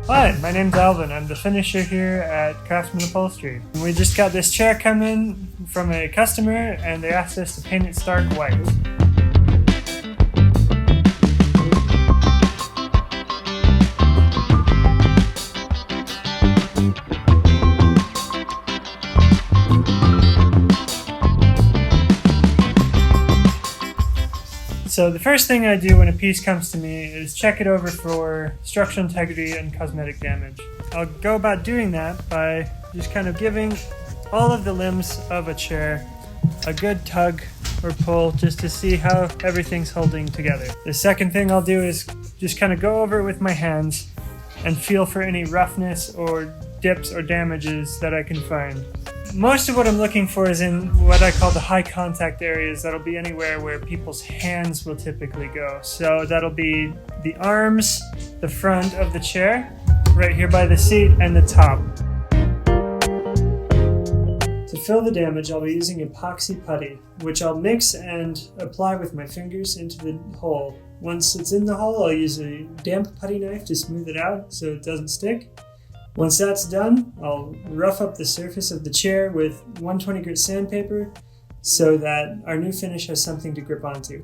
Hi, my name's Alvin. I'm the finisher here at Craftsman Upholstery. We just got this chair coming from a customer and they asked us to paint it stark white. So the first thing I do when a piece comes to me is check it over for structural integrity and cosmetic damage. I'll go about doing that by just kind of giving all of the limbs of a chair a good tug or pull just to see how everything's holding together. The second thing I'll do is just kind of go over it with my hands and feel for any roughness or dips or damages that I can find. Most of what I'm looking for is in what I call the high contact areas. That'll be anywhere where people's hands will typically go. So that'll be the arms, the front of the chair, right here by the seat, and the top. To fill the damage, I'll be using epoxy putty, which I'll mix and apply with my fingers into the hole. Once it's in the hole, I'll use a damp putty knife to smooth it out so it doesn't stick. Once that's done, I'll rough up the surface of the chair with 120 grit sandpaper so that our new finish has something to grip onto.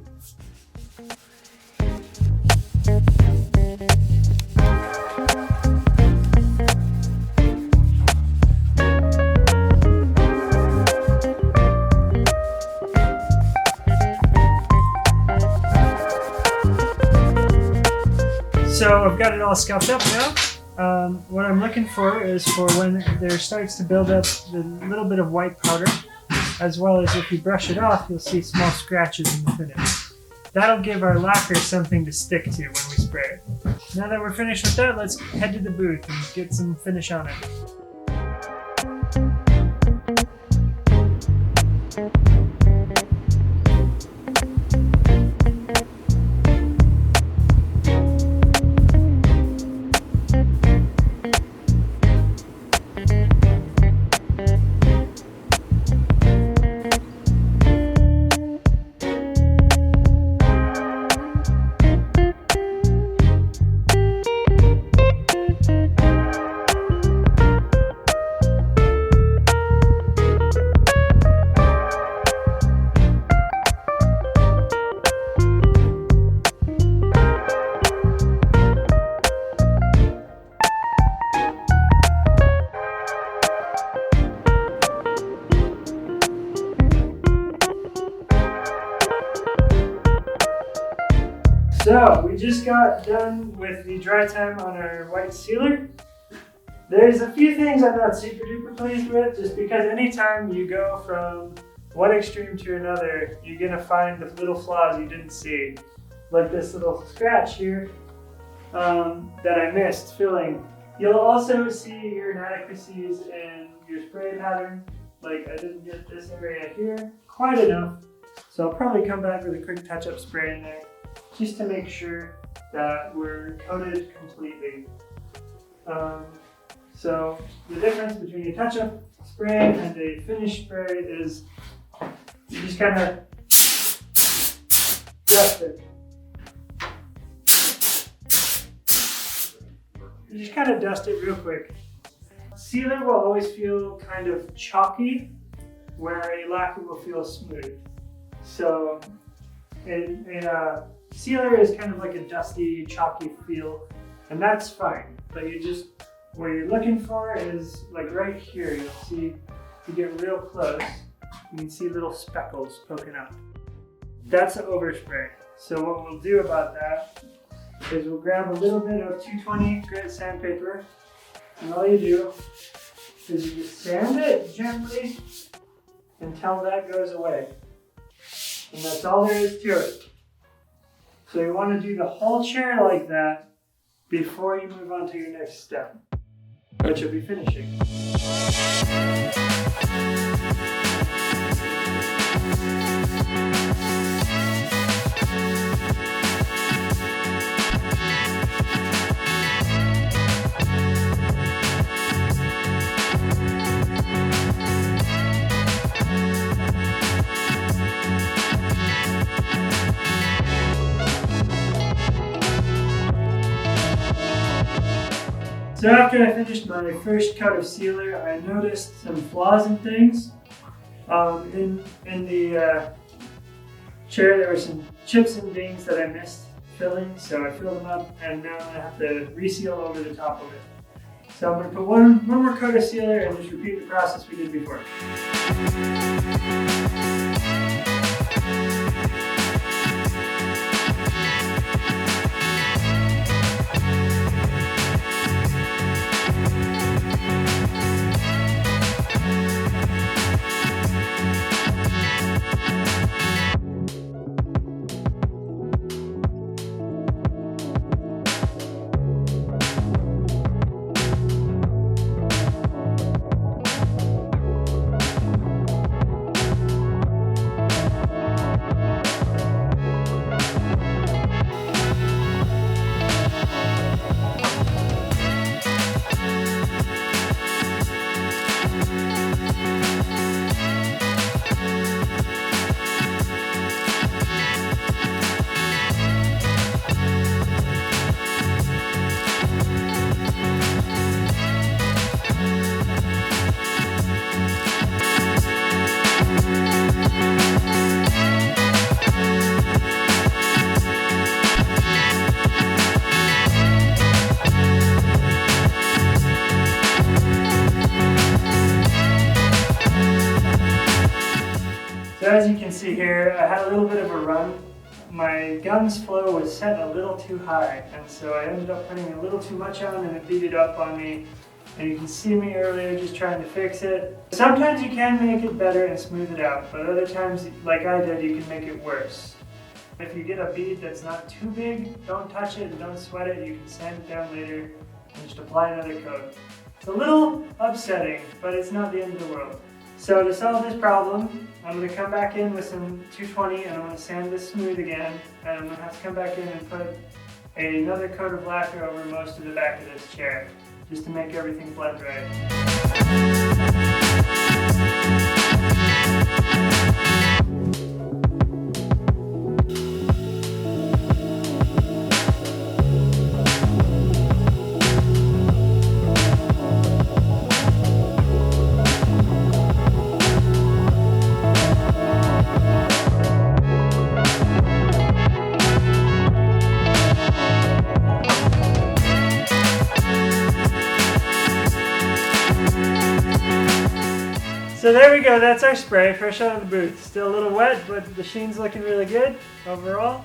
So I've got it all scuffed up now. What I'm looking for is for when there starts to build up the little bit of white powder, as well as if you brush it off, you'll see small scratches in the finish. That'll give our lacquer something to stick to when we spray it. Now that we're finished with that, let's head to the booth and get some finish on it. So we just got done with the dry time on our white sealer. There's a few things I'm not super duper pleased with, just because anytime you go from one extreme to another, you're gonna find the little flaws you didn't see. Like this little scratch here that I missed filling. You'll also see your inadequacies in your spray pattern. Like I didn't get this area here quite enough. So I'll probably come back with a quick touch-up spray in there, just to make sure that we're coated completely. So the difference between a touch-up spray and a finish spray is you just kind of dust it. You just kind of dust it real quick. Sealer will always feel kind of chalky, where a lacquer will feel smooth. So sealer is kind of like a dusty, chalky feel, and that's fine. But what you're looking for is like right here. You'll see, if you get real close, you can see little speckles poking up. That's an overspray. So what we'll do about that is we'll grab a little bit of 220 grit sandpaper, and all you do is you just sand it gently until that goes away. And that's all there is to it. So you want to do the whole chair like that before you move on to your next step, which will be finishing. So after I finished my first coat of sealer, I noticed some flaws in things. In the chair, there were some chips and dings that I missed filling, so I filled them up, and now I have to reseal over the top of it. So I'm going to put one more coat of sealer and just repeat the process we did before. So as you can see here, I had a little bit of a run. My gun's flow was set a little too high, and so I ended up putting a little too much on and it beat it up on me. And you can see me earlier just trying to fix it. Sometimes you can make it better and smooth it out, but other times, like I did, you can make it worse. If you get a bead that's not too big, don't touch it and don't sweat it. You can sand it down later and just apply another coat. It's a little upsetting, but it's not the end of the world. So to solve this problem, I'm going to come back in with some 220 and I'm going to sand this smooth again. And I'm going to have to come back in and put another coat of lacquer over most of the back of this chair, just to make everything blend right. So there we go, that's our spray, fresh out of the booth. Still a little wet, but the sheen's looking really good overall.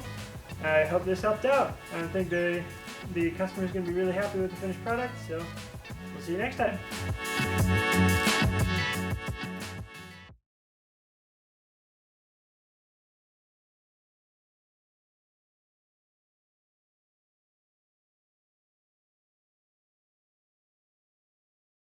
I hope this helped out. I think the customer's going to be really happy with the finished product, so we'll see you next time.